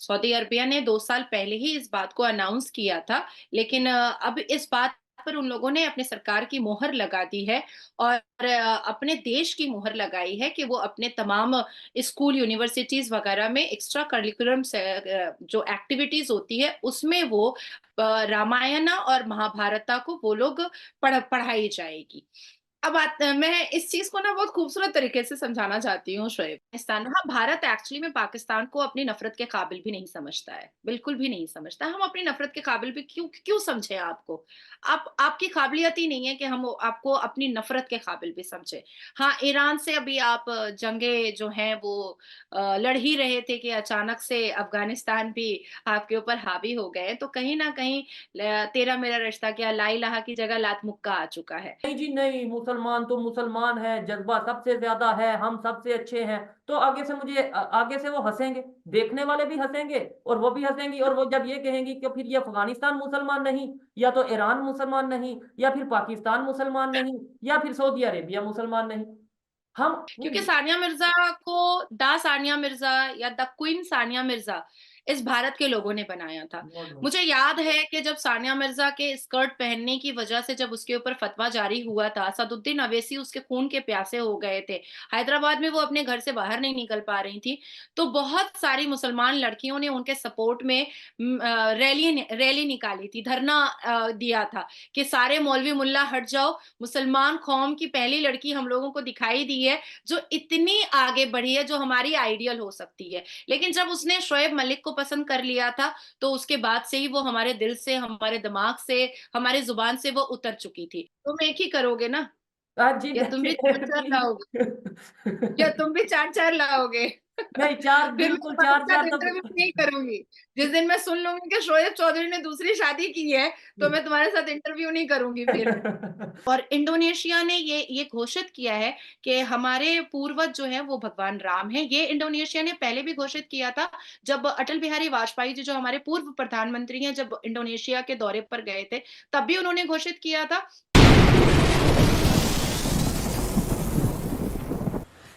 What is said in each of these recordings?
Saudi Arabia ने 2 साल पहले ही इस बात को अनाउंस किया था, लेकिन अब इस बात पर उन लोगों ने अपनी सरकार की मोहर लगा दी है और अपने देश की मोहर लगाई है कि वो अपने तमाम स्कूल, यूनिवर्सिटीज़ वगैरह में एक्स्ट्रा करिकुलम से जो एक्टिविटीज़ होती है, उसमें वो रामायण और महाभारता को वो लोग पढ़ाई जाएगी। अब मैं इस चीज़ को ना बहुत खूबसूरत तरीके से समझाना चाहती हूँ शोएब। पाकिस्तान हाँ, भारत एक्चुअली में पाकिस्तान को अपनी नफ़रत के काबिल भी नहीं समझता है, बिल्कुल भी नहीं समझता। हम अपनी नफ़रत के काबिल भी क्यों क्यों समझें आपको? आप आपकी काबिलियत ही नहीं है कि हम आपको अपनी नफ़रत के काबिल भी समझें। हाँ, ईरान से अभी आप जंगें जो हैं वो लड़ ही रहे थे कि अचानक से अफ़गानिस्तान भी आपके ऊपर हावी हो गए, तो कहीं न कहीं तेरा मेरा रिश्ता क्या ला इलाहा की जगह लात मुक्का आ चुका है। नहीं जी नहीं, मुसलमान तो मुसलमान है, जज़्बा सबसे ज़्यादा है, हम सबसे अच्छे हैं। तो आगे से आगे से वो हँसेंगे, देखने वाले भी हँसेंगे और वो भी हँसेंगी और वो जब ये कहेंगी कि फिर ये अफ़गानिस्तान मुसलमान नहीं, या तो ईरान मुसलमान नहीं, या फिर पाकिस्तान मुसलमान नहीं, या फिर सऊदी अरेबिया मुसलमान नहीं। हम क्योंकि सानिया मिर्ज़ा को द सानिया मिर्ज़ा या द क्वीन सानिया मिर्ज़ा इस भारत के लोगों ने बनाया था। मुझे याद है कि जब सानिया मिर्ज़ा के स्कर्ट पहनने की वजह से जब उसके ऊपर फतवा जारी हुआ था, असदुद्दीन अवैसी उसके खून के प्यासे हो गए थे। हैदराबाद में वो अपने घर से बाहर नहीं निकल पा रही थी, तो बहुत सारी मुसलमान लड़कियों ने उनके सपोर्ट में रैली निकाली थी, धरना दिया था कि सारे मौलवी मुल्ला हट जाओ, मुसलमान कौम की पहली लड़की हम लोगों को दिखाई दी है जो इतनी आगे बढ़ी है, जो हमारी आइडियल हो सकती है। लेकिन जब उसने शोएब मलिक को पसंद कर लिया था, तो उसके बाद से ही वो हमारे दिल से, हमारे दिमाग से, हमारी ज़ुबान से वो उतर चुकी थी। तुम एक ही करोगे ना? जी या तुम भी देखिए 4-4 लाओगे? या प्लीज़ तुम भी 4-4 लाओगे? नहीं 4 फिर मैं बिल्कुल तुम्हारे साथ 4-4 तो इंटरव्यू नहीं करूँगी। जिस दिन मैं सुन लूँगी कि शोएब चौधरी ने दूसरी शादी की है, तो मैं तुम्हारे साथ इंटरव्यू नहीं करूँगी फिर। और इंडोनेशिया ने ये घोषित किया है कि हमारे पूर्वज जो हैं वो भगवान राम हैं। ये इंडोनेशिया ने पहले भी घोषित किया था, जब अटल बिहारी वाजपेयी जी जो हमारे पूर्व प्रधानमंत्री हैं, जब इंडोनेशिया के दौरे पर गए थे, तब भी उन्होंने घोषित किया था।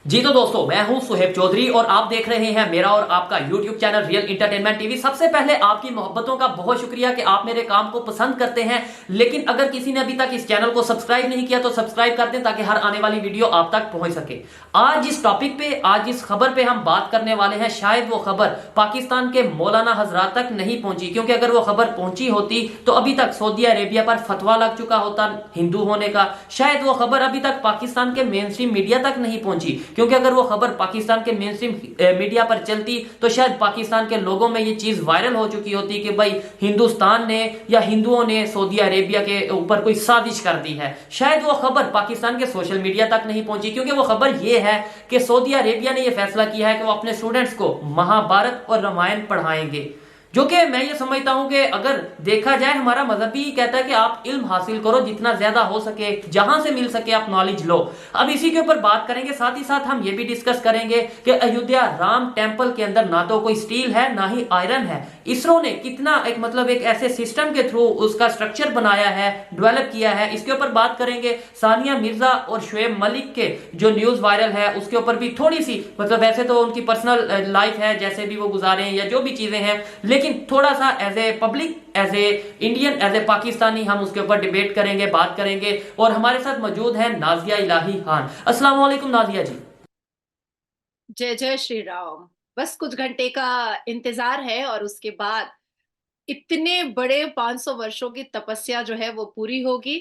जी तो दोस्तों, मैं हूं सुहेब चौधरी और आप देख रहे हैं मेरा और आपका YouTube channel real entertainment TV. सबसे पहले आपकी मोहब्बतों का बहुत शुक्रिया कि आप मेरे काम को पसंद करते हैं, लेकिन अगर किसी ने अभी तक इस चैनल को सब्सक्राइब नहीं किया तो सब्सक्राइब कर दें ताकि हर आने वाली वीडियो आप तक पहुंच सके। आज इस टॉपिक पे, आज इस खबर पे हम बात करने वाले हैं। शायद वो खबर पाकिस्तान के मौलाना हजरात तक नहीं पहुंची, क्योंकि अगर वो खबर पहुंची होती तो अभी तक सऊदी अरेबिया पर फतवा लग चुका होता हिंदू होने का। शायद वो खबर अभी तक पाकिस्तान के मेन स्ट्रीम मीडिया तक नहीं पहुंची, क्योंकि अगर वो खबर पाकिस्तान के मेन स्ट्रीम मीडिया पर चलती तो शायद पाकिस्तान के लोगों में ये चीज वायरल हो चुकी होती कि भाई हिंदुस्तान ने या हिंदुओं ने सऊदी अरेबिया के ऊपर कोई साजिश कर दी है। शायद वो खबर पाकिस्तान के सोशल मीडिया तक नहीं पहुंची, क्योंकि वो खबर ये है कि सऊदी अरेबिया ने यह फैसला किया है कि वो अपने स्टूडेंट्स को महाभारत और रामायण पढ़ाएंगे। जो कि मैं ये समझता हूं कि अगर देखा जाए, हमारा मजहब भी कहता है कि आप इल्म हासिल करो, जितना ज्यादा हो सके, जहां से मिल सके आप नॉलेज लो। अब इसी के ऊपर बात करेंगे, साथ ही साथ हम ये भी डिस्कस करेंगे कि अयोध्या राम टेम्पल के अंदर ना तो कोई स्टील है ना ही आयरन है। इसरो ने कितना एक ऐसे सिस्टम के थ्रू उसका स्ट्रक्चर बनाया है, डेवलप किया है, इसके ऊपर बात करेंगे। सानिया मिर्जा और शोएब मलिक के जो न्यूज वायरल है उसके ऊपर भी थोड़ी सी, वैसे तो उनकी पर्सनल लाइफ है, जैसे भी वो गुजारे या जो भी चीजें हैं, लेकिन थोड़ा सा as a public, as a Indian, as a Pakistani हम उसके ऊपर डिबेट करेंगे, बात करेंगे। और हमारे साथ मौजूद है नाजिया इलाही खान। अस्सलाम वालेकुम नाजिया जी। जय जय श्री राम। बस कुछ घंटे का इंतज़ार है और उसके बाद इतने बड़े 500 वर्षों की तपस्या जो है वो पूरी होगी।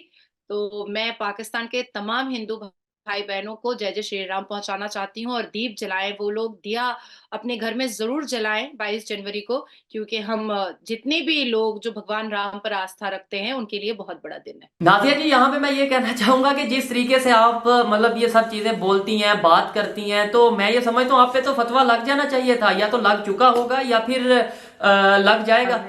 तो मैं पाकिस्तान के तमाम हिंदू भाई-बहनों को जय जय श्री राम पहुँचाना चाहती हूँ और दीप जलाएँ वो लोग, दिया अपने घर में ज़रूर जलाएँ 22 जनवरी को, क्योंकि हम जितने भी लोग जो भगवान राम पर आस्था रखते हैं, उनके लिए बहुत बड़ा दिन है। नादिया जी, यहाँ पे मैं ये कहना चाहूंगा कि जिस तरीके से आप ये सब चीजें बोलती हैं, बात करती हैं, तो मैं ये समझता हूँ आप पे तो फतवा लग जाना चाहिए था, या तो लग चुका होगा या फिर लग जाएगा।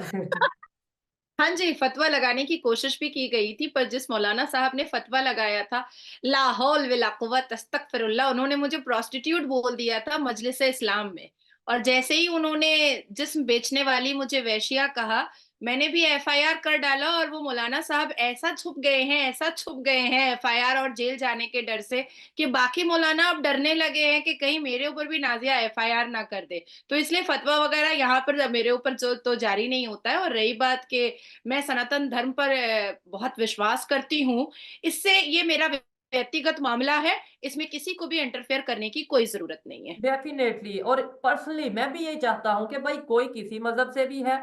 हाँ जी, फ़तवा लगाने की कोशिश भी की गई थी, पर जिस मौलाना साहब ने फ़तवा लगाया था, ला हौल वला कुव्वत अस्तगफिरुल्लाह, उन्होंने मुझे प्रोस्टिट्यूट बोल दिया था मजलिस-ए-इस्लाम में। और जैसे ही उन्होंने जिस्म बेचने वाली मुझे वेश्या कहा, मैंने भी एफआईआर कर डाला और वो मौलाना साहब ऐसा छुप गए हैं, ऐसा छुप गए हैं एफआईआर और जेल जाने के डर से कि बाकी मौलाना अब डरने लगे हैं कि कहीं मेरे ऊपर भी नाजिया एफआईआर ना कर दे। तो इसलिए फतवा वगैरह यहाँ पर मेरे ऊपर जो तो जारी नहीं होता है। और रही बात कि मैं सनातन धर्म पर बहुत विश्वास करती हूँ, इससे ये मेरा व्यक्तिगत मामला है, इसमें किसी को भी इंटरफेयर करने की कोई जरूरत नहीं है। डेफिनेटली। और पर्सनली मैं भी यही चाहता हूँ कि भाई कोई किसी मजहब से भी है,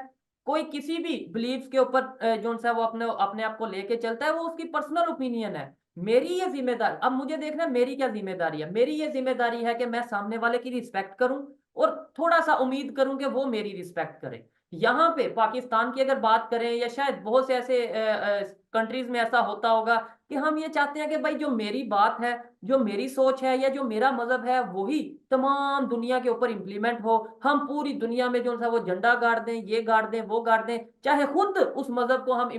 कोई किसी भी बिलीफ के ऊपर जो सा वो अपने अपने आप को लेके चलता है, वो उसकी पर्सनल ओपिनियन है। मेरी ये जिम्मेदारी, अब मुझे देखना है मेरी क्या जिम्मेदारी है। मेरी ये जिम्मेदारी है कि मैं सामने वाले की रिस्पेक्ट करूं और थोड़ा सा उम्मीद करूं कि वो मेरी रिस्पेक्ट करे। यहाँ पे पाकिस्तान की अगर बात करें, या शायद बहुत से ऐसे कंट्रीज में ऐसा होता होगा कि हम ये चाहते हैं कि भाई जो मेरी बात है, जो मेरी सोच है, या जो मेरा मजहब है, वही तमाम दुनिया के ऊपर इंप्लीमेंट हो। हम पूरी दुनिया में जो सा वो झंडा गाड़ दें, ये गाड़ दें, वो गाड़ दें, चाहे खुद उस मजहब को हम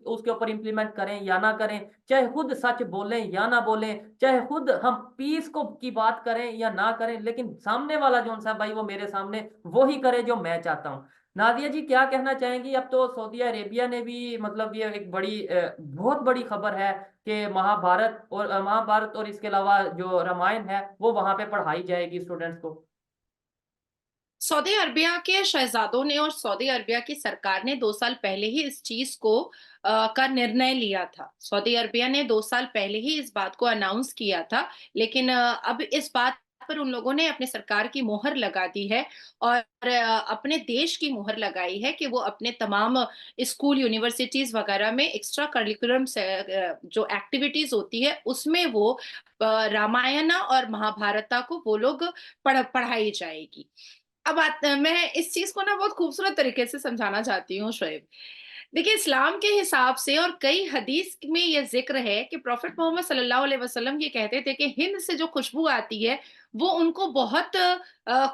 उसके ऊपर इंप्लीमेंट करें या ना करें, चाहे खुद सच बोलें या ना बोलें, चाहे खुद हम पीस को की बात करें या ना करें, लेकिन सामने वाला जो सा भाई वो मेरे सामने वही करे जो मैं चाहता हूँ। नादिया जी क्या कहना चाहेंगी? अब तो सऊदी अरेबिया ने भी, मतलब ये एक बड़ी बहुत बड़ी खबर है कि महाभारत और इसके अलावा जो रामायण है वो वहां पे पढ़ाई जाएगी स्टूडेंट्स को। सऊदी अरबिया के शहजादों ने और सऊदी अरबिया की सरकार ने 2 साल पहले ही इस चीज को का निर्णय लिया था। सऊदी अरबिया ने 2 साल पहले ही इस बात को अनाउंस किया था, लेकिन अब इस बात पर उन लोगों ने अपने सरकार की मोहर लगा दी है और अपने देश की मोहर लगाई है कि वो अपने तमाम स्कूल यूनिवर्सिटीज वगैरह में एक्स्ट्रा करिकुलम जो एक्टिविटीज होती है उसमें वो रामायण और महाभारता को वो लोग पढ़ाई जाएगी। मैं इस चीज को ना बहुत खूबसूरत तरीके से समझाना चाहती हूँ शोएब। देखिए, इस्लाम के हिसाब से और कई हदीस में यह जिक्र है कि प्रॉफेट मोहम्मद सल्लल्लाहु अलैहि वसल्लम ये कहते थे कि हिंद से जो खुशबू आती है वो उनको बहुत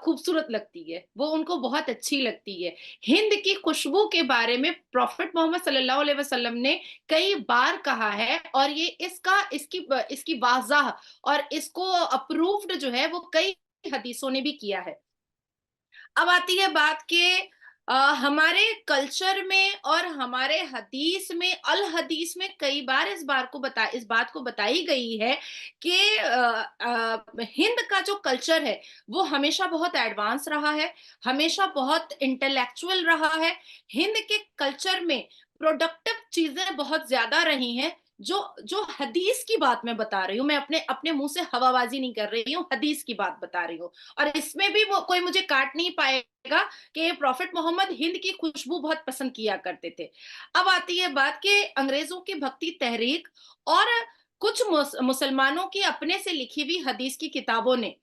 खूबसूरत लगती है, वो उनको बहुत अच्छी लगती है। हिंद की खुशबू के बारे में प्रॉफेट मोहम्मद सल्लल्लाहु अलैहि वसल्लम ने कई बार कहा है और ये इसकी वाज़ाह और इसको अप्रूव्ड जो है वो कई हदीसों ने भी किया है। अब आती है बात के हमारे कल्चर में और हमारे हदीस में, अल हदीस में कई बार इस बात को बताई गई है कि हिंद का जो कल्चर है वो हमेशा बहुत एडवांस रहा है, हमेशा बहुत इंटेलेक्चुअल रहा है। हिंद के कल्चर में प्रोडक्टिव चीजें बहुत ज्यादा रही हैं। जो जो हदीस की बात मैं बता रही हूँ, मैं अपने अपने मुंह से हवाबाजी नहीं कर रही हूँ, हदीस की बात बता रही हूँ। और इसमें भी वो कोई मुझे काट नहीं पाएगा कि प्रॉफेट मोहम्मद हिंद की खुशबू बहुत पसंद किया करते थे। अब आती है बात कि अंग्रेजों की भक्ति तहरीक और कुछ मुसलमानों की अपने से लिखी हुई हदीस की किताबों ने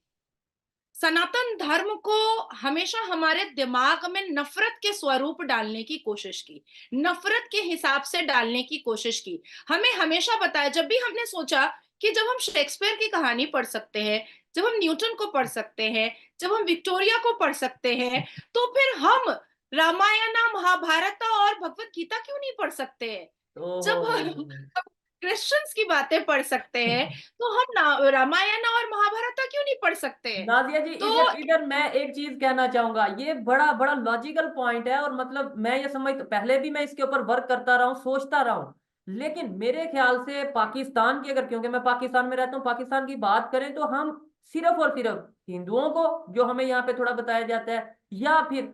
सनातन धर्म को हमेशा हमारे दिमाग में नफरत के स्वरूप डालने की कोशिश की, नफरत के हिसाब से डालने की कोशिश की। हमें हमेशा बताया, जब भी हमने सोचा कि जब हम शेक्सपियर की कहानी पढ़ सकते हैं, जब हम न्यूटन को पढ़ सकते हैं, जब हम विक्टोरिया को पढ़ सकते हैं, तो फिर हम रामायण, महाभारत और भगवत गीता क्यों नहीं पढ़ सकते हैं? ओहो जब हम क्रिश्चियंस की बातें पढ़ सकते हैं, तो हम रामायण और महाभारत क्यों नहीं पढ़ सकते हैं? नादिया जी, तो इधर इधर मैं एक चीज कहना चाहूंगा। ये बड़ा बड़ा लॉजिकल पॉइंट है, और मतलब मैं ये समझ, पहले भी मैं इसके ऊपर वर्क करता रहा हूँ, सोचता रहा हूँ। लेकिन मेरे ख्याल से पाकिस्तान की, अगर, क्योंकि मैं पाकिस्तान में रहता हूँ, पाकिस्तान की बात करें तो हम सिर्फ और सिर्फ हिंदुओं को, जो हमें यहाँ पे थोड़ा बताया जाता है, या फिर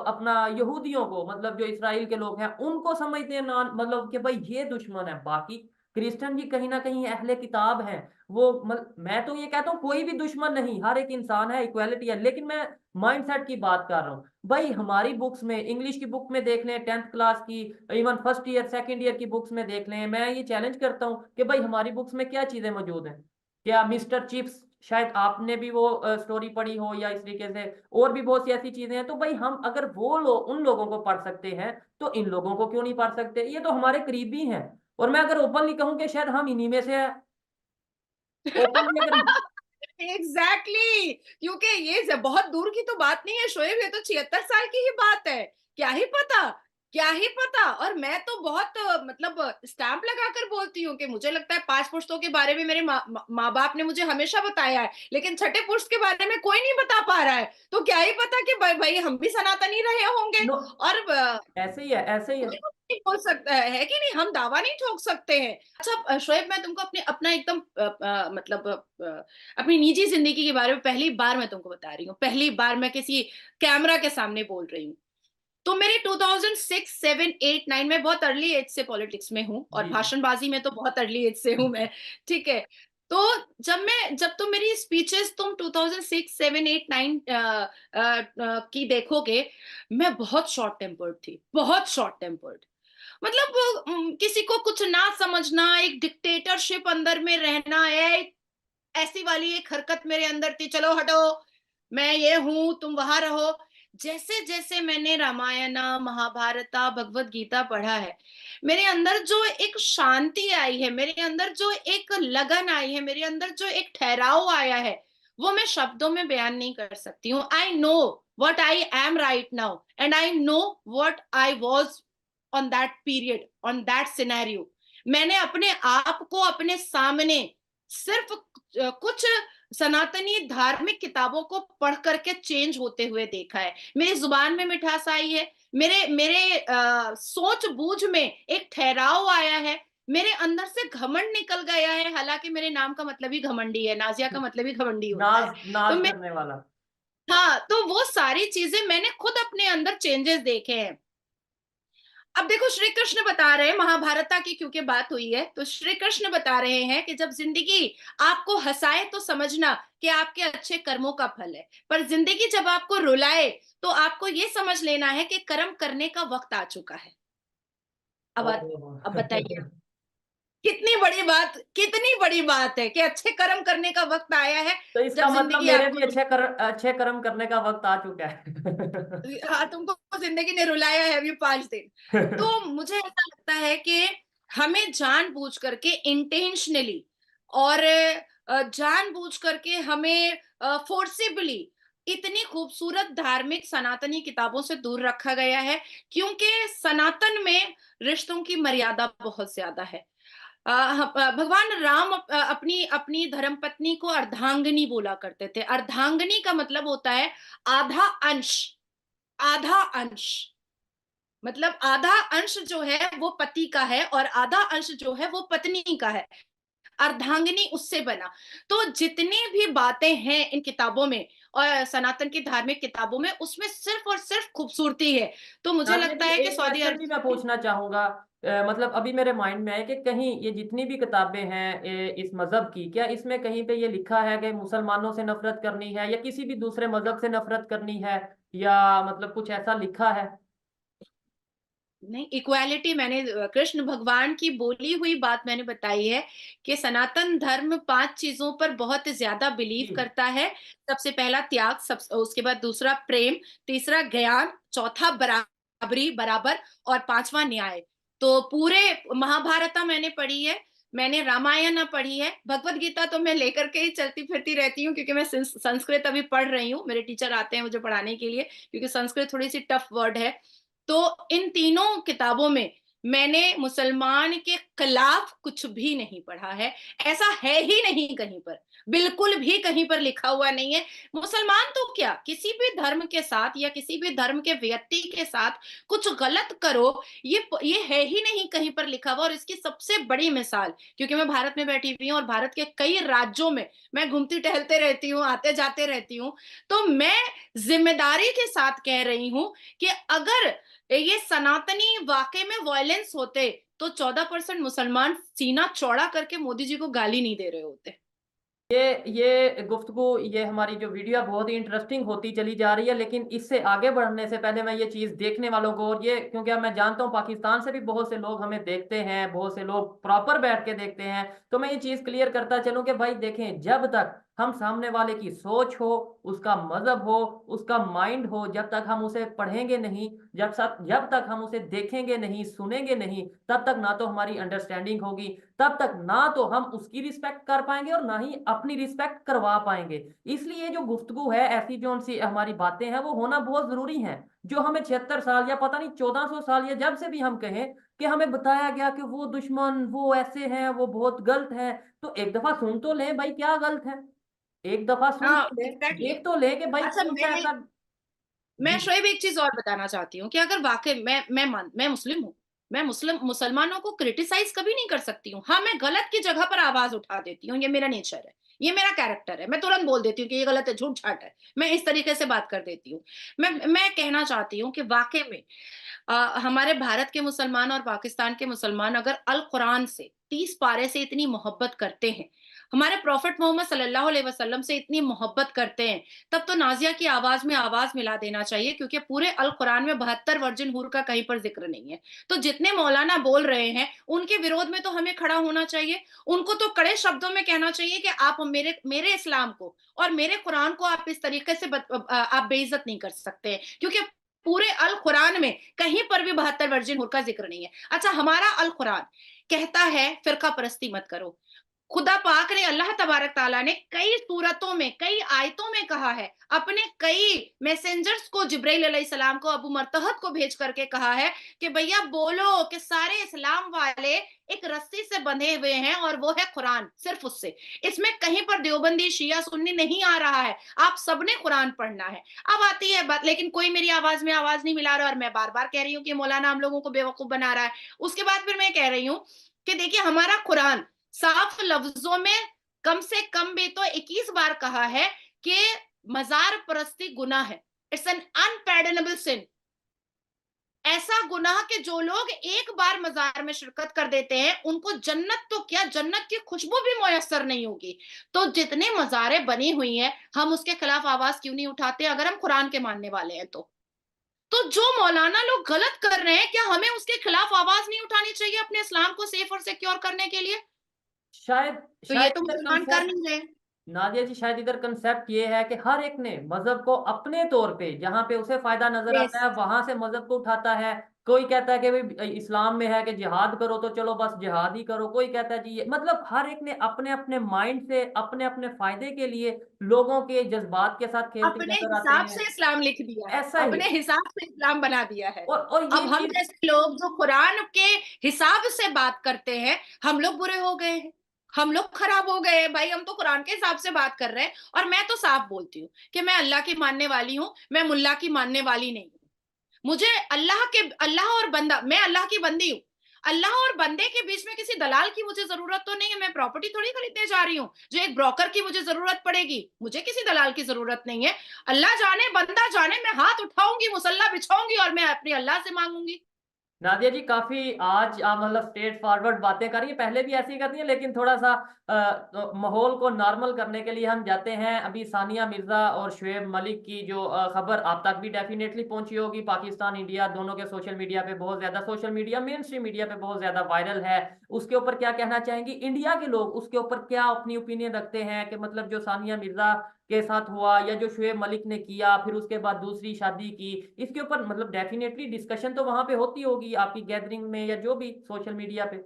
अपना यहूदियों को, मतलब जो इसराइल के लोग हैं उनको समझते हैं ना, मतलब कि भाई ये दुश्मन है। बाकी क्रिश्चियन भी कहीं ना कहीं अहले किताब हैं। वो मैं तो ये कहता हूँ कोई भी दुश्मन नहीं, हर एक इंसान है, इक्वालिटी है। लेकिन मैं माइंडसेट की बात कर रहा हूँ। भाई हमारी बुक्स में, इंग्लिश की बुक में देख लें, 10th क्लास की, even first year second year की बुक्स में देख लें, मैं ये चैलेंज करता हूँ कि भाई हमारी बुक्स में क्या चीजें मौजूद हैं। क्या मिस्टर चिप्स, शायद आपने भी वो स्टोरी पढ़ी हो, या इस तरीके से और भी बहुत सी ऐसी चीजें हैं। तो भाई हम अगर वो लोग, उन लोगों को पढ़ सकते हैं, तो इन लोगों को क्यों नहीं पढ़ सकते? ये तो हमारे करीबी हैं। और मैं अगर ओपनली कहूँ कि शायद हम इन्हीं में से है, ओपनली अगर। एग्जैक्टली क्योंकि ये बहुत दूर की तो बात नहीं है शोएब, ये तो 76 साल की ही बात है। क्या ही पता क्या ही पता। और मैं तो बहुत मतलब स्टैंप लगाकर बोलती हूँ कि मुझे लगता है 5 पुश्तों के बारे में मेरे माँ बाप ने मुझे हमेशा बताया है, लेकिन छठे पुश्त के बारे में कोई नहीं बता पा रहा है। तो क्या ही पता कि भाई हम भी सनातनी रहे होंगे। नो, और ऐसे ही है, ऐसे ही है। कोई कुछ नहीं बोल सकता है कि नहीं, हम दावा नहीं ठोक सकते हैं। अच्छा शोएब, मैं तुमको अपने अपना एकदम मतलब अपनी निजी जिंदगी के बारे में पहली बार मैं तुमको बता रही हूँ, पहली बार मैं किसी कैमरा के सामने बोल रही हूँ। तो मेरे 2006, 7, 8, 9 में बहुत अर्ली एज से पॉलिटिक्स में हूँ, और जी जी। भाषणबाजी में तो बहुत अर्ली एज से हूँ मैं। ठीक है। तो जब तुम मेरी स्पीचेस तुम 2006, 7, 8, 9 की देखोगे, मैं बहुत शॉर्ट टेम्पर्ड थी, बहुत शॉर्ट टेम्पर्ड। मतलब किसी को कुछ ना समझना, एक डिक्टेटरशिप अंदर में रहना है, ऐसी वाली एक हरकत मेरे अंदर थी, चलो हटो, मैं ये हूं, तुम वहां रहो। जैसे जैसे मैंने रामायण, महाभारत, भगवत गीता पढ़ा है, मेरे अंदर जो एक शांति आई है, मेरे अंदर जो एक लगन आई है, मेरे अंदर जो एक ठहराव आया है, वो मैं शब्दों में बयान नहीं कर सकती हूँ। I know what I am right now, and I know what I was on that period, on that scenario। मैंने अपने आप को अपने सामने सिर्फ कुछ सनातनी धार्मिक किताबों को पढ़ करके चेंज होते हुए देखा है। मेरी जुबान में मिठास आई है, मेरे मेरे सोच बूझ में एक ठहराव आया है, मेरे अंदर से घमंड निकल गया है। हालांकि मेरे नाम का मतलब ही घमंडी है, नाजिया का मतलब ही घमंडी होता नाज, है। तो नाज मैं, करने वाला। हाँ, तो वो सारी चीजें मैंने खुद अपने अंदर चेंजेस देखे हैं। अब देखो, श्री कृष्ण बता रहे हैं, महाभारता की क्योंकि बात हुई है, तो श्री कृष्ण बता रहे हैं कि जब जिंदगी आपको हंसाए तो समझना कि आपके अच्छे कर्मों का फल है, पर जिंदगी जब आपको रुलाए तो आपको ये समझ लेना है कि कर्म करने का वक्त आ चुका है। अब ओहो। अब बताइए, कितनी बड़ी बात, कितनी बड़ी बात है कि अच्छे कर्म करने का वक्त आया है। तो इसका जब मतलब जिंदगी मेरे भी आपको, अच्छे कर्म करने का वक्त आ चुका है। हाँ, तुमको जिंदगी ने रुलाया है अभी 5 दिन। तो मुझे ऐसा लगता है कि हमें जानबूझ करके इंटेंशनली, और जानबूझ करके हमें फोर्सिबली इतनी खूबसूरत धार्मिक सनातनी किताबों से दूर रखा गया है, क्योंकि सनातन में रिश्तों की मर्यादा बहुत ज्यादा है। भगवान राम अपनी अपनी धर्म पत्नी को अर्धांगिनी बोला करते थे। अर्धांगिनी का मतलब होता है आधा अंश, आधा अंश। मतलब आधा अंश जो है वो पति का है, और आधा अंश जो है वो पत्नी का है। अर्धांगिनी उससे बना। तो जितनी भी बातें हैं इन किताबों में और सनातन की धार्मिक किताबों में, उसमें सिर्फ और सिर्फ खूबसूरती है। तो मुझे नाज़िया लगता जी, है कि एक सऊदी क्वेश्चन भी मैं अरब, पूछना चाहूंगा। मतलब अभी मेरे माइंड में है कि कहीं ये जितनी भी किताबें हैं इस मजहब की, क्या इसमें कहीं पे ये लिखा है कि मुसलमानों से नफरत करनी है या किसी भी दूसरे मजहब से नफरत करनी है, या मतलब कुछ ऐसा लिखा है? नहीं, इक्वालिटी मैंने कृष्ण भगवान की बोली हुई बात मैंने बताई है कि सनातन धर्म 5 चीजों पर बहुत ज्यादा बिलीव जी। करता है। सबसे पहला त्याग, सब उसके बाद दूसरा प्रेम, तीसरा ज्ञान, चौथा बराबरी, बराबर, और पांचवा न्याय। तो पूरे महाभारता मैंने पढ़ी है, मैंने रामायण पढ़ी है, भगवत गीता तो मैं लेकर के ही चलती फिरती रहती हूँ, क्योंकि मैं संस्कृत अभी पढ़ रही हूँ, मेरे टीचर आते हैं मुझे पढ़ाने के लिए, क्योंकि संस्कृत थोड़ी सी टफ वर्ड है। तो इन तीनों किताबों में मैंने मुसलमान के खिलाफ कुछ भी नहीं पढ़ा है। ऐसा है ही नहीं कहीं पर, बिल्कुल भी कहीं पर लिखा हुआ नहीं है। मुसलमान तो क्या, किसी भी धर्म के साथ या किसी भी धर्म के व्यक्ति के साथ कुछ गलत करो, ये है ही नहीं कहीं पर लिखा हुआ। और इसकी सबसे बड़ी मिसाल, क्योंकि मैं भारत में बैठी हुई हूँ और भारत के कई राज्यों में मैं घूमती टहलते रहती हूँ, आते जाते रहती हूँ, तो मैं जिम्मेदारी के साथ कह रही हूँ कि अगर ये सनातनी वाकई में वायलेंस होते, तो 14% मुसलमान सीना चौड़ा करके मोदी जी को गाली नहीं दे रहे होते। ये गुफ्तगू, ये हमारी जो वीडियो बहुत ही इंटरेस्टिंग होती चली जा रही है, लेकिन इससे आगे बढ़ने से पहले मैं ये चीज़ देखने वालों को, और ये क्योंकि अब मैं जानता हूँ पाकिस्तान से भी बहुत से लोग हमें देखते हैं, बहुत से लोग प्रॉपर बैठ के देखते हैं, तो मैं ये चीज़ क्लियर करता चलूँ कि भाई देखें, जब तक हम सामने वाले की सोच हो, उसका मजहब हो, उसका माइंड हो, जब तक हम उसे पढ़ेंगे नहीं, जब तक हम उसे देखेंगे नहीं, सुनेंगे नहीं, तब तक ना तो हमारी अंडरस्टैंडिंग होगी, तब तक ना तो हम उसकी रिस्पेक्ट कर पाएंगे और ना ही अपनी रिस्पेक्ट करवा पाएंगे। इसलिए जो गुफ्तगू है, ऐसी जो सी हमारी बातें हैं, वो होना बहुत जरूरी है। जो हमें 76 साल या पता नहीं 1400 साल या जब से भी हम कहें कि हमें बताया गया कि वो दुश्मन, वो ऐसे हैं, वो बहुत गलत हैं, तो एक दफ़ा सुन तो लें भाई क्या गलत है? एक दफ़ा सुन हाँ, तो लें, एग्ज़ैक्टली। देख तो लें कि भाई अच्छा, कौन-सा ऐसा। मैं जी, शोएब एक चीज़ और बताना चाहती हूँ कि अगर वाक़ई मैं मुस्लिम हूँ। मैं मुसलमानों को क्रिटिसाइज़ कभी नहीं कर सकती हूँ। हाँ, मैं गलत की जगह पर आवाज़ उठा देती हूँ, ये मेरा नेचर है। ये मेरा कैरेक्टर है। मैं तुरंत बोल देती हूँ कि ये गलत है, झूठ-झाट है। मैं इस तरीके से बात कर देती हूँ। मैं कहना चाहती हूँ कि वाक़ई में हमारे भारत के मुसलमान और पाकिस्तान के मुसलमान अगर अल कुरान से 30 पारे से इतनी मोहब्बत करते हैं, हमारे प्रॉफेट मोहम्मद सल्लल्लाहु अलैहि वसल्लम से इतनी मोहब्बत करते हैं, तब तो नाज़िया की आवाज़ में आवाज़ मिला देना चाहिए, क्योंकि पूरे अल कुरान में 72 वर्जिन हूर का कहीं पर ज़िक्र नहीं है। तो जितने मौलाना बोल रहे हैं, उनके विरोध में तो हमें खड़ा होना चाहिए। उनको तो कड़े शब्दों में कहना चाहिए कि आप मेरे मेरे इस्लाम को और मेरे कुरान को आप इस तरीके से आप बेइज़्ज़त नहीं कर सकते हैं, क्योंकि पूरे अल कुरान में कहीं पर भी 72 वर्जिन हूर का ज़िक्र नहीं है। अच्छा, हमारा अल कुरान कहता है फ़िरका परस्ती मत करो। खुदा पाक ने, अल्लाह तबारक ताला ने कई सूरतों में, कई आयतों में कहा है, अपने कई मैसेंजर्स को, जिब्राइल अलैहिस्सलाम को, अबू मरतहत को भेज करके कहा है कि भैया बोलो कि सारे इस्लाम वाले एक रस्सी से बंधे हुए हैं और वो है कुरान, सिर्फ उससे। इसमें कहीं पर देवबंदी, शिया, सुन्नी नहीं आ रहा है। आप सबने कुरान पढ़ना है। अब आती है बात, लेकिन कोई मेरी आवाज़ में आवाज़ नहीं मिला रहा और मैं बार-बार कह रही हूँ कि मौलाना हम लोगों को बेवकूफ़ बना रहा है। उसके बाद फिर मैं कह रही हूँ कि देखिए, हमारा कुरान साफ लफ्जों में कम से कम भी तो 21 बार कहा है कि मजार परस्ती गुनाह है। इट्स एन अनपैर्डनेबल सिन। ऐसा गुनाह कि जो लोग एक बार मजार में शिरकत कर देते हैं, उनको जन्नत तो क्या, जन्नत की खुशबू भी मुयस्सर नहीं होगी। तो जितने मजारें बनी हुई हैं, हम उसके खिलाफ आवाज क्यों नहीं उठाते अगर हम कुरान के मानने वाले हैं तो जो मौलाना लोग गलत कर रहे हैं, क्या हमें उसके खिलाफ आवाज नहीं उठानी चाहिए अपने इस्लाम को सेफ और सिक्योर करने के लिए? शायद तो ये शायद तो इधर मुसलमान कर कंसेप्ट नहीं रहे। नादिया जी, शायद इधर कंसेप्ट ये है कि हर एक ने मज़हब को अपने तौर पे जहाँ पे उसे फ़ायदा नज़र यस। आता है, वहाँ से मज़हब को उठाता है। कोई कहता है कि भई इस्लाम में है कि जिहाद करो तो चलो बस जिहाद ही करो। कोई कहता है जी ये मतलब हर एक ने अपने-अपने माइंड से अपने-अपने फ़ायदे के लिए लोगों के जज़्बात के साथ खेलते अपने नज़र आते हिसाब हैं। से इस्लाम लिख दिया है, ऐसा ही अपने हिसाब से इस्लाम बना दिया है। और अब ये हम चीज़ जैसे लोग जो कुरान के हिसाब से बात करते हैं, हम लोग बुरे हो गए हैं। हम लोग खराब हो गए हैं भाई, हम तो कुरान के हिसाब से बात कर रहे हैं। और मैं तो साफ बोलती हूँ कि मैं अल्लाह की मानने वाली हूँ, मैं मुल्ला की मानने वाली नहीं हूँ। मुझे अल्लाह और बंदा, मैं अल्लाह की बंदी हूँ। अल्लाह और बंदे के बीच में किसी दलाल की मुझे ज़रूरत तो नहीं है, मैं प्रॉपर्टी थोड़ी खरीदने जा रही हूँ, जो एक ब्रोकर की मुझे ज़रूरत पड़ेगी। मुझे किसी दलाल की ज़रूरत नहीं है। अल्लाह जाने, बंदा जाने, मैं हाथ उठाऊँगी, मुसल्ला बिछाऊँगी और मैं अपने अल्लाह से माँगूँगी। नादिया जी काफ़ी आज आप मतलब स्ट्रेट फॉरवर्ड बातें कर रही हैं, पहले भी ऐसी ही करती हैं लेकिन थोड़ा-सा माहौल को नॉर्मल करने के लिए हम जाते हैं। अभी सानिया मिर्ज़ा और शुएब मलिक की जो खबर आप तक भी डेफ़िनेटली पहुँची होगी। पाकिस्तान, इंडिया दोनों के सोशल मीडिया पे बहुत ज़्यादा social media main stream media पे बहुत ज़्यादा वायरल है। उसके ऊपर क्या कहना चाहेंगी? इंडिया के लोग उसके ऊपर क्या अपनी ओपिनियन रखते हैं कि मतलब जो सानिया मिर्ज़ा के साथ हुआ या जो शुएब मलिक ने किया, फिर उसके बाद दूसरी शादी की, इसके ऊपर मतलब डेफ़िनेटली डिस्कशन तो वहाँ पे होती होगी आपकी गैदरिंग में या जो भी सोशल मीडिया पे।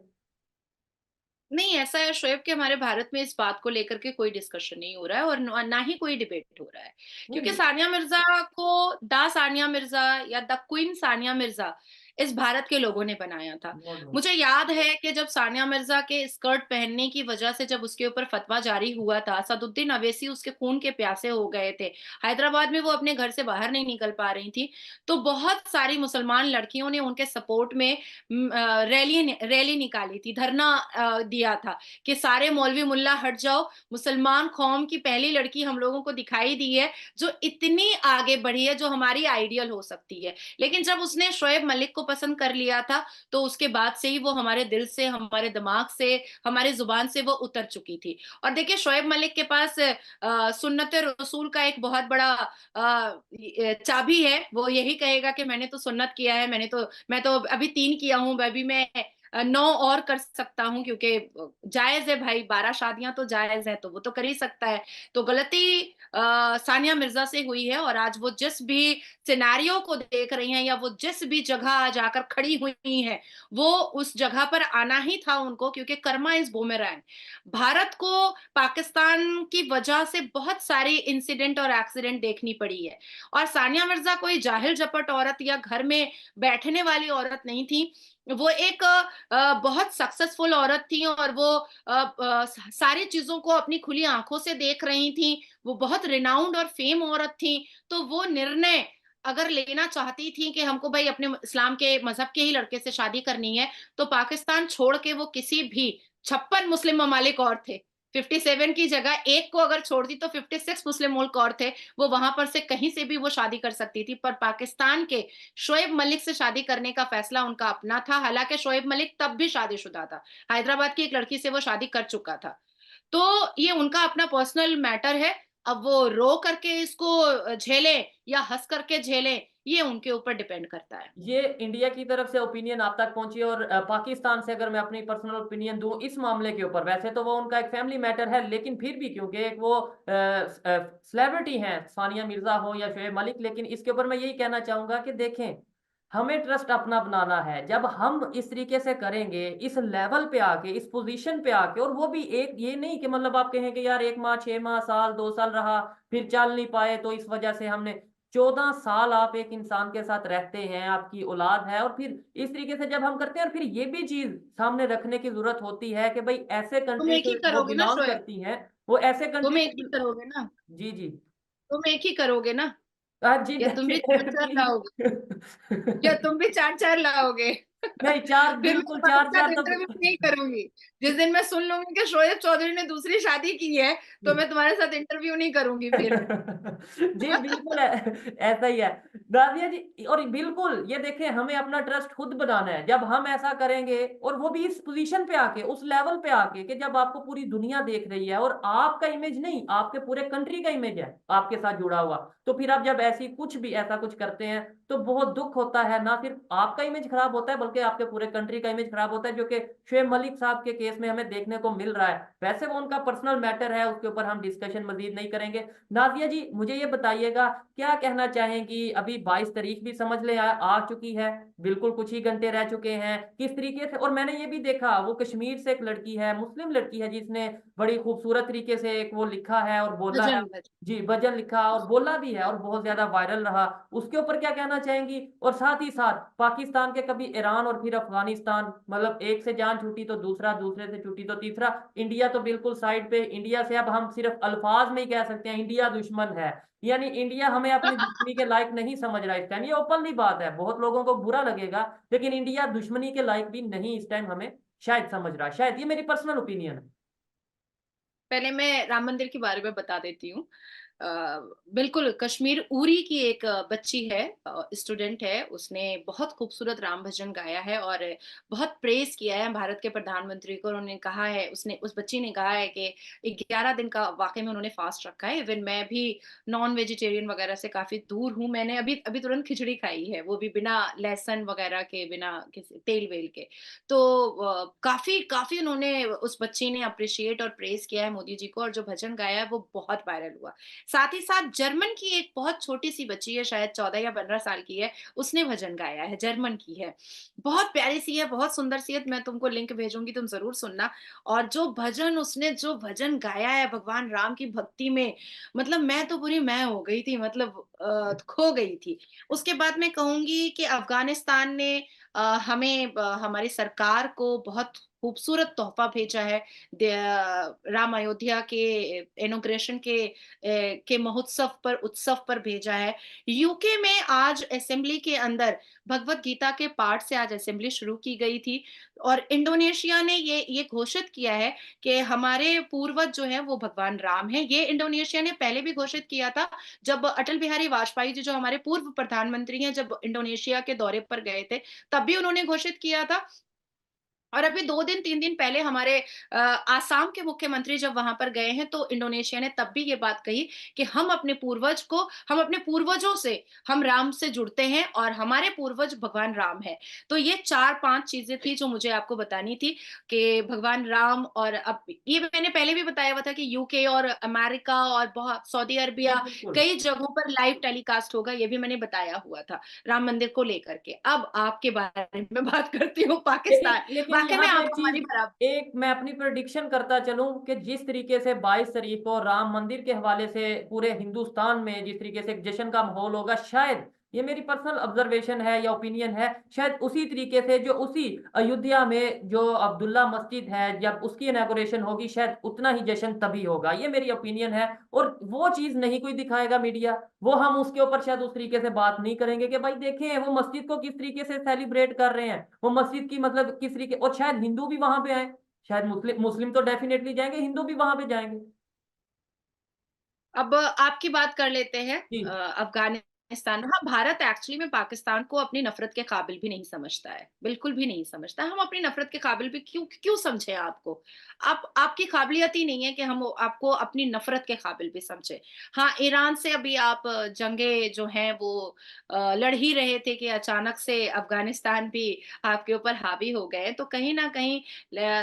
नहीं, ऐसा है शोएब कि हमारे भारत में इस बात को लेकर के कोई डिस्कशन नहीं हो रहा है और ना ही कोई डिबेट हो रहा है। क्योंकि नहीं, सानिया मिर्ज़ा को द सानिया मिर्ज़ा या द क्वीन सानिया मिर्ज़ा इस भारत के लोगों ने बनाया था। No, no. मुझे याद है कि जब सानिया मिर्ज़ा के स्कर्ट पहनने की वजह से जब उसके ऊपर फतवा जारी हुआ था, असदुद्दीन अवैसी उसके खून के प्यासे हो गए थे। हैदराबाद में वो अपने घर से बाहर नहीं निकल पा रही थी। तो बहुत सारी मुसलमान लड़कियों ने उनके सपोर्ट में रैली निकाली थी, धरना दिया था कि सारे मौलवी मुल्ला हट जाओ, मुसलमान कौम की पहली लड़की हम लोगों को दिखाई दी है, जो इतनी आगे बढ़ी है, जो हमारी आइडियल हो सकती है। लेकिन जब उसने शोएब मलिक को पसंद कर लिया था, तो उसके बाद से ही वो हमारे दिल से, हमारे दिमाग से, हमारी ज़ुबान से वो उतर चुकी थी। और देखिए, शोएब मलिक के पास सुन्नत रसूल का एक बहुत बड़ा चाबी है। वो यही कहेगा कि मैंने तो सुन्नत किया है, मैं तो अभी 3 किया हूँ, अभी मैं 9 और कर सकता हूँ, क्योंकि जायज़ है भाई, 12 शादियाँ तो जायज़ है, तो वो तो कर ही सकता है। तो गलती सानिया मिर्ज़ा से हुई है, और आज वो जिस भी सिनेरियो को देख रही हैं, या वो जिस भी जगह जाकर खड़ी हुई हैं, वो उस जगह पर आना ही था उनको, क्योंकि कर्मा इज़ बूमेरैंग। भारत को पाकिस्तान की वजह से बहुत सारी इंसिडेंट और एक्सीडेंट देखनी पड़ी है, और सानिया मिर्ज़ा कोई जाहिल जपट औरत या घर में बैठने वाली औरत नहीं थी। वो एक बहुत सक्सेसफुल औरत थी, और वो सारी चीज़ों को अपनी खुली आँखों से देख रही थी। वो बहुत रिनाउंड और फेम औरत थी। तो वो निर्णय अगर लेना चाहती थी कि हमको भई अपने इस्लाम के मज़हब के ही लड़के से शादी करनी है, तो पाकिस्तान छोड़ के वो किसी भी 56 मुस्लिम ममालिक और थे। 57 की जगह एक को अगर छोड़ दी तो 56 मुस्लिम मुल्क और थे। वो वहाँ पर से कहीं से भी वो शादी कर सकती थी। पर पाकिस्तान के शोएब मलिक से शादी करने का फैसला उनका अपना था। हालाँकि शोएब मलिक तब भी शादीशुदा था। हैदराबाद की एक लड़की से वो शादी कर चुका था। तो ये उनका अपना पर्सनल मैटर है। अब वो रो करके इसको झेलें या हँस करके झेलें, ये उनके ऊपर डिपेंड करता है। ये इंडिया की तरफ से ओपिनियन आप तक पहुँची और पाकिस्तान से अगर मैं अपनी पर्सनल ओपिनियन दूँ इस मामले के ऊपर, वैसे तो वो उनका एक फैमिली मैटर है, लेकिन फिर भी क्योंकि एक वो सेलिब्रिटी हैं, सानिया मिर्ज़ा हो या शोएब मलिक, लेकिन इसके ऊपर मैं यही कहना चाहूँगा कि देखें, हमें ट्रस्ट अपना बनाना है। जब हम इस तरीके से करेंगे, इस लेवल पे आके, इस पोज़ीशन पे आके, और वो भी एक ये नहीं कि मतलब आप कहें कि यार 1 माह, 6 माह, साल, 2 साल रहा, फिर चल नहीं पाए तो इस वजह से हमने 14 साल आप एक इंसान के साथ रहते हैं, आपकी औलाद है, और फिर इस तरीके से जब हम करते हैं और फिर ये भी चीज़ सामने रखने की ज़रूरत होती है कि भई ऐसे तुम कंट्री एक ही से वो करोगे ना बिलॉन्ग शोएब? करती हैं, वो ऐसे तुम कंट्री एक से ही बिल करोगे ना? जी, जी। तुम एक ही करोगे ना? जी, या तुम भी 4-4 लाओगे? या प्लीज़। तुम भी 4-4 लाओगे? नहीं, 4 फिर मैं बिल्कुल तुम्हारे साथ 4-4 तो इंटरव्यू नहीं करूँगी। जिस दिन मैं सुन लूँगी कि शोएब चौधरी ने दूसरी शादी की है, तो मैं तुम्हारे साथ इंटरव्यू नहीं करूँगी फिर। जी, बिल्कुल ऐसा ही है। नाज़िया जी, और बिल्कुल ये देखिए हमें अपना ट्रस्ट खुद बनाना है। जब हम ऐसा करेंगे और वो भी इस पोज़ीशन पे आके, उस लेवल पे आके कि जब आपको पूरी दुनिया देख रही है और आपका इमेज नहीं, आपके पूरे कंट्री का इमेज है आपके साथ जुड़ा हुआ। तो फिर आप जब ऐसा कुछ करते हैं, तो बहुत दुःख होता है। ना सिर्फ़ आपका इमेज खराब होता है, बल्कि आपके पूरे कंट्री का इमेज खराब होता है, जो कि शोएब मलिक साहब के केस में हमें देखने को मिल रहा है। वैसे वो उनका पर्सनल मैटर है, उसके ऊपर हम डिस्कशन मज़ीद नहीं करेंगे। नाज़िया जी, मुझे ये बताइएगा, क्या कहना चाहेंगी? अभी 22 तारीख भी समझ लें आ चुकी है, बिल्कुल कुछ ही घंटे रह चुके हैं। किस तरीके से, और मैंने ये भी देखा, वो कश्मीर से एक लड़की है, मुस्लिम लड़की है, जिसने बड़ी खूबसूरत तरीके से एक वो लिखा है और बोला है। भजन, भजन। जी, भजन लिखा और बोला भी है और बहुत ज़्यादा वायरल रहा। उसके ऊपर क्या कहना चाहेंगी? और साथ ही साथ पाकिस्तान के कभी ईरान और फिर अफ़गानिस्तान, मतलब एक से जान छूटी तो दूसरा, दूसरे से छूटी तो तीसरा, इंडिया तो बिल्कुल साइड पे। इंडिया से अब हम सिर्फ़ अल्फ़ाज़ में ही कह सकते हैं, इंडिया दुश्मन है। यानी इंडिया हमें अपनी दुश्मनी के लायक नहीं समझ रहा है इस टाइम। ये ओपनली बात है, बहुत लोगों को बुरा लगेगा, लेकिन इंडिया दुश्मनी के लायक भी नहीं इस टाइम हमें शायद समझ रहा है। शायद ये मेरी पर्सनल ओपिनियन है। पहले मैं राम मंदिर के बारे में बता देती हूँ। अ, बिल्कुल कश्मीर उरी की एक बच्ची है, स्टूडेंट है, उसने बहुत खूबसूरत राम भजन गाया है और बहुत प्रेज़ किया है भारत के प्रधानमंत्री को। उन्होंने कहा है, उसने उस बच्ची ने कहा है कि 11 दिन का वाक़ई में उन्होंने फ़ास्ट रखा है। इवन मैं भी नॉन वेजिटेरियन वग़ैरह से काफ़ी दूर हूँ। मैंने अभी अभी तुरंत खिचड़ी खाई है, वो भी बिना लहसुन वग़ैरह के, बिना किसी तेल-वेल के। तो काफ़ी काफ़ी उन्होंने, उस बच्ची ने एप्रिशिएट और प्रेज़ किया है मोदी जी को, और जो भजन गाया है वो बहुत वायरल हुआ। साथ ही साथ जर्मन की एक बहुत छोटी-सी बच्ची है, शायद 14 या 15 साल की है, उसने भजन गाया है, जर्मन की है। बहुत प्यारी-सी है, बहुत सुंदर-सी है, मैं तुमको लिंक भेजूँगी, तुम ज़रूर सुनना। और जो भजन गाया है भगवान राम की भक्ति में, मतलब मैं तो पूरी मैं हो गई थी, मतलब खो गई थी। उसके बाद मैं कहूँगी कि अफ़गानिस्तान ने हमें हमारी सरकार को बहुत खूबसूरत तोहफ़ा भेजा है। राम अयोध्या के इनॉग्रेशन के महोत्सव पर, उत्सव पर भेजा है। यूके में आज असेंबली के अंदर भगवत गीता के पाठ से आज असेंबली शुरू की गई थी, और इंडोनेशिया ने ये घोषित किया है कि हमारे पूर्वज जो हैं वो भगवान राम हैं। ये इंडोनेशिया ने पहले भी घोषित किया था, जब अटल बिहारी वाजपेयी जी, जो हमारे पूर्व प्रधानमंत्री हैं, जब इंडोनेशिया के दौरे पर गए थे, तब भी उन्होंने घोषित किया था। और अभी 2 दिन 3 दिन पहले हमारे आसाम के मुख्यमंत्री जब वहाँ पर गए हैं, तो इंडोनेशिया ने तब भी ये बात कही कि हम अपने पूर्वजों से, हम राम से जुड़ते हैं और हमारे पूर्वज भगवान राम हैं। तो ये 4-5 चीज़ें थी जो मुझे आपको बतानी थी कि भगवान राम। और अब ये मैंने पहले भी बताया हुआ था कि यूके और अमेरिका और बहुत सऊदी जी अरबिया, बिल्कुल। कई जगहों पर लाइव टेलीकास्ट होगा, ये भी मैंने बताया हुआ था, राम मंदिर को लेकर के। अब आपके बारे में बात करती हूँ, पाकिस्तान। लेकिन लेकिन वाक़ई यहाँ में पे आप एक हमारी चीज, बराबर। एक मैं अपनी प्रोडिक्शन करता चलूं कि जिस तरीके से 22 तारीख को राम मंदिर के हवाले से पूरे हिंदुस्तान में जिस तरीके से एक जश्न का माहौल होगा, शायद ये मेरी पर्सनल ऑब्जर्वेशन है या ओपिनियन है, शायद उसी तरीके से जो उसी अयोध्या में जो अब्दुल्ला मस्जिद है जब उसकी इनॉग्रेशन होगी, शायद उतना ही जश्न तभी होगा। ये मेरी ओपिनियन है। और वो चीज नहीं कोई दिखाएगा मीडिया, वो हम उसके ऊपर शायद उस तरीके से बात नहीं करेंगे कि भाई देखें वो मस्जिद को किस तरीके से सेलिब्रेट कर रहे हैं, वो मस्जिद की मतलब किस तरीके, और शायद हिंदू भी वहां पे आए, शायद मुस्लिम मुस्लिम तो डेफिनेटली जाएंगे, हिंदू भी वहां पे जाएंगे। अब आपकी बात कर लेते हैं जी। अफगानिस्तान। हाँ, भारत एक्चुअली में पाकिस्तान को अपनी नफरत के काबिल भी नहीं समझता है, बिल्कुल भी नहीं समझता। हम अपनी नफरत के काबिल भी क्यों क्यों समझे आपको? आप आपकी काबिलियत ही नहीं है कि हम आपको अपनी नफरत के काबिल भी समझे। हाँ, ईरान से अभी आप जंगे जो हैं वो लड़ ही रहे थे कि अचानक से अफगानिस्तान भी आपके ऊपर हावी हो गए, तो कहीं ना कहीं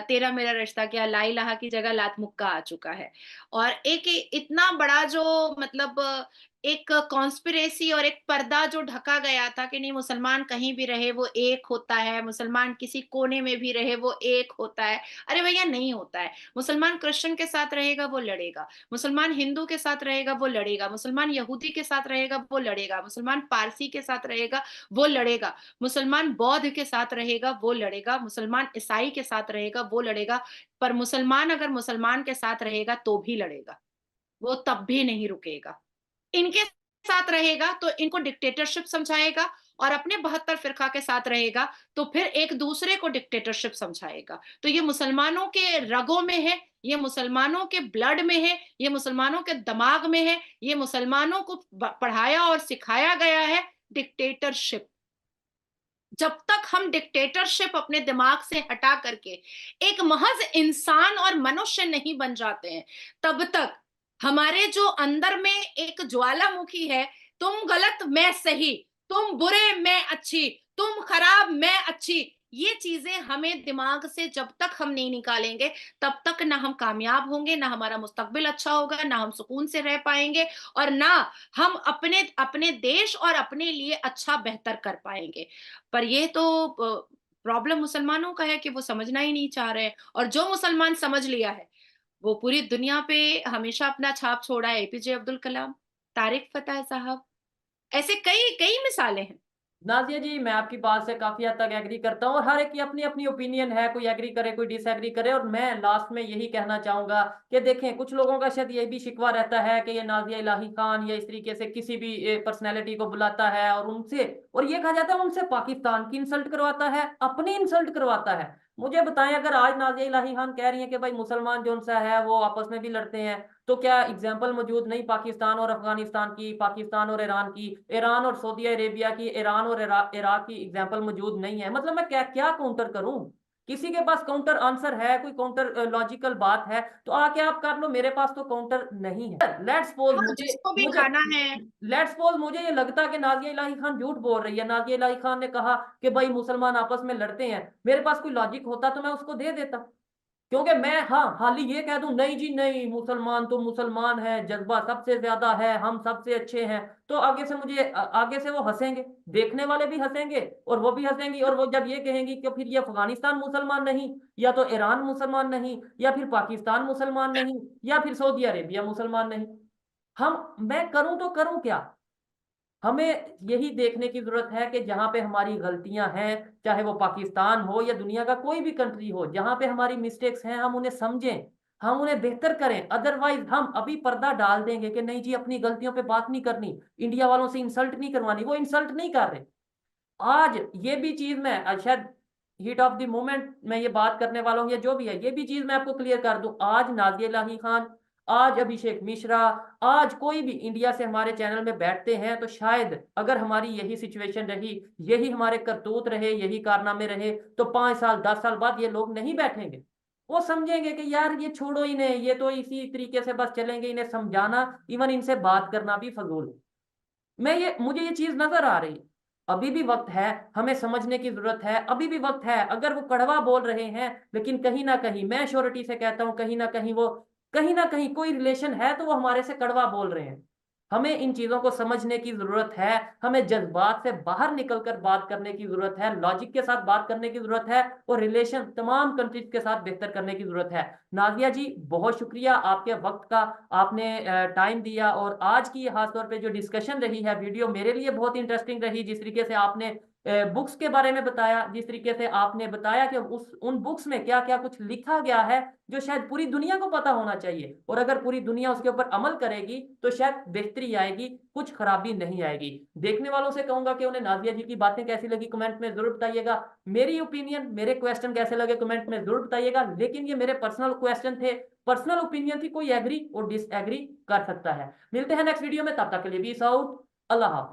तेरा मेरा रिश्ता क्या, ला इलाहा की जगह लात मुक्का आ चुका है। और एक इतना बड़ा जो मतलब एक कॉन्स्पिरेसी और एक पर्दा जो ढका गया था कि नहीं, मुसलमान कहीं भी रहे वो एक होता है, मुसलमान किसी कोने में भी रहे वो एक होता है। अरे भैया, नहीं होता है। मुसलमान क्रिश्चियन के साथ रहेगा वो लड़ेगा, मुसलमान हिंदू के साथ रहेगा वो लड़ेगा, मुसलमान यहूदी के साथ रहेगा वो लड़ेगा, मुसलमान पारसी के साथ रहेगा वो लड़ेगा, मुसलमान बौद्ध के साथ रहेगा वो लड़ेगा, मुसलमान ईसाई के साथ रहेगा वो लड़ेगा। पर मुसलमान अगर मुसलमान के साथ रहेगा तो भी लड़ेगा, वो तब भी नहीं रुकेगा। इनके साथ रहेगा तो इनको डिक्टेटरशिप समझाएगा, और अपने 72 फिरका के साथ रहेगा तो फिर एक दूसरे को डिक्टेटरशिप समझाएगा। तो ये मुसलमानों के रगों में है, ये मुसलमानों के ब्लड में है, ये मुसलमानों के दिमाग में है, ये मुसलमानों को पढ़ाया और सिखाया गया है डिक्टेटरशिप। जब तक हम डिक्टेटरशिप अपने दिमाग से हटा करके एक महज इंसान और मनुष्य नहीं बन जाते हैं, तब तक हमारे जो अंदर में एक ज्वालामुखी है, तुम गलत मैं सही, तुम बुरे मैं अच्छी, तुम खराब मैं अच्छी, ये चीजें हमें दिमाग से जब तक हम नहीं निकालेंगे, तब तक ना हम कामयाब होंगे, ना हमारा मुस्तकबिल अच्छा होगा, ना हम सुकून से रह पाएंगे, और ना हम अपने अपने देश और अपने लिए अच्छा बेहतर कर पाएंगे। पर ये तो प्रॉब्लम मुसलमानों का है कि वो समझना ही नहीं चाह रहे हैं। और जो मुसलमान समझ लिया है, वो पूरी दुनिया पे हमेशा अपना छाप छोड़ा है। एपीजे अब्दुल कलाम, तारिक फतेह साहब, ऐसे कई कई मिसालें हैं। नाजिया जी, मैं आपकी बात से काफी हद तक एग्री करता हूँ, और हर एक की अपनी अपनी ओपिनियन है, कोई एग्री करे कोई डिसएग्री करे। और मैं लास्ट में यही कहना चाहूंगा कि देखें, कुछ लोगों का शायद ये भी शिकवा रहता है कि ये नाजिया इलाही खान या इस तरीके से किसी भी पर्सनैलिटी को बुलाता है और उनसे, और ये कहा जाता है उनसे पाकिस्तान की इंसल्ट करवाता है, अपनी इंसल्ट करवाता है। मुझे बताएं, अगर आज नाजिया इलाही खान कह रही है कि भाई मुसलमान जो सा है वो आपस में भी लड़ते हैं, तो क्या एग्जाम्पल मौजूद नहीं पाकिस्तान और अफगानिस्तान की, पाकिस्तान और ईरान की, ईरान और सऊदी अरेबिया की, ईरान और इराक की एग्जाम्पल मौजूद नहीं है? मतलब मैं क्या क्या काउंटर करूं? किसी के पास काउंटर आंसर है, कोई काउंटर लॉजिकल बात है तो आके आप कर लो, मेरे पास तो काउंटर नहीं है। लेट्स सपोज हाँ, मुझे जिसको भी मुझे खाना है। लेट्स सपोज मुझे ये लगता कि नाजिया इलाही खान झूठ बोल रही है, नाजिया इलाही खान ने कहा कि भाई मुसलमान आपस में लड़ते हैं, मेरे पास कोई लॉजिक होता तो मैं उसको दे देता। क्योंकि मैं हाँ हाली ये कह दूं नहीं जी नहीं, मुसलमान तो मुसलमान है, जज्बा सबसे ज्यादा है, हम सबसे अच्छे हैं, तो आगे से आगे से वो हंसेंगे, देखने वाले भी हंसेंगे और वो भी हंसेंगी। और वो जब ये कहेंगी कि फिर ये अफगानिस्तान मुसलमान नहीं, या तो ईरान मुसलमान नहीं, या फिर पाकिस्तान मुसलमान नहीं, या फिर सऊदी अरेबिया मुसलमान नहीं, हम मैं करूं तो करूं क्या? हमें यही देखने की जरूरत है कि जहां पे हमारी गलतियां हैं, चाहे वो पाकिस्तान हो या दुनिया का कोई भी कंट्री हो, जहां पे हमारी मिस्टेक्स हैं हम उन्हें समझें, हम उन्हें बेहतर करें। अदरवाइज हम अभी पर्दा डाल देंगे कि नहीं जी अपनी गलतियों पे बात नहीं करनी, इंडिया वालों से इंसल्ट नहीं करवानी, वो इंसल्ट नहीं कर रहे। आज ये भी चीज मैं शायद हीट ऑफ द मोमेंट मैं ये बात करने वाला हूँ या जो भी है, ये भी चीज मैं आपको क्लियर कर दूं, आज नाजिया इलाही खान आज अभिषेक मिश्रा, आज कोई भी इंडिया से हमारे चैनल में बैठते हैं, तो शायद अगर हमारी यही सिचुएशन रही, यही हमारे करतूत रहे, यही कारनामे रहे, तो 5 साल 10 साल बाद ये लोग नहीं बैठेंगे। वो समझेंगे कि यार ये छोड़ो इन्हें, ये तो इसी तरीके से बस चलेंगे, इन्हें समझाना, इवन इनसे बात करना भी फजूल है। मुझे ये चीज नजर आ रही है। अभी भी वक्त है, हमें समझने की जरूरत है, अभी भी वक्त है। अगर वो कड़वा बोल रहे हैं, लेकिन कहीं ना कहीं मैं श्योरिटी से कहता हूं, कहीं ना कहीं कोई रिलेशन है, तो वो हमारे से कड़वा बोल रहे हैं। हमें इन चीजों को समझने की जरूरत है। हमें जज्बात से बाहर निकलकर बात करने की जरूरत है, लॉजिक के साथ बात करने की जरूरत है, और रिलेशन तमाम कंट्रीज के साथ बेहतर करने की जरूरत है। नाजिया जी, बहुत शुक्रिया आपके वक्त का, आपने टाइम दिया। और आज की खासतौर पे जो डिस्कशन रही है, वीडियो मेरे लिए बहुत इंटरेस्टिंग रही। जिस तरीके से आपने बुक्स के बारे में बताया, जिस तरीके से आपने बताया कि उन बुक्स में क्या क्या कुछ लिखा गया है, जो शायद पूरी दुनिया को पता होना चाहिए, और अगर पूरी दुनिया उसके ऊपर अमल करेगी तो शायद बेहतरी आएगी, कुछ खराबी नहीं आएगी। देखने वालों से कहूंगा कि उन्हें नाजिया जी की बातें कैसी लगी कमेंट में जरूर बताइएगा। मेरी ओपिनियन, मेरे क्वेश्चन कैसे लगे कमेंट में जरूर बताइएगा। लेकिन ये मेरे पर्सनल क्वेश्चन थे, पर्सनल ओपिनियन थी, कोई एग्री और डिसएग्री कर सकता है। मिलते हैं नेक्स्ट वीडियो में, तब तक के लिए पीस आउट, अल्लाह हाफिज।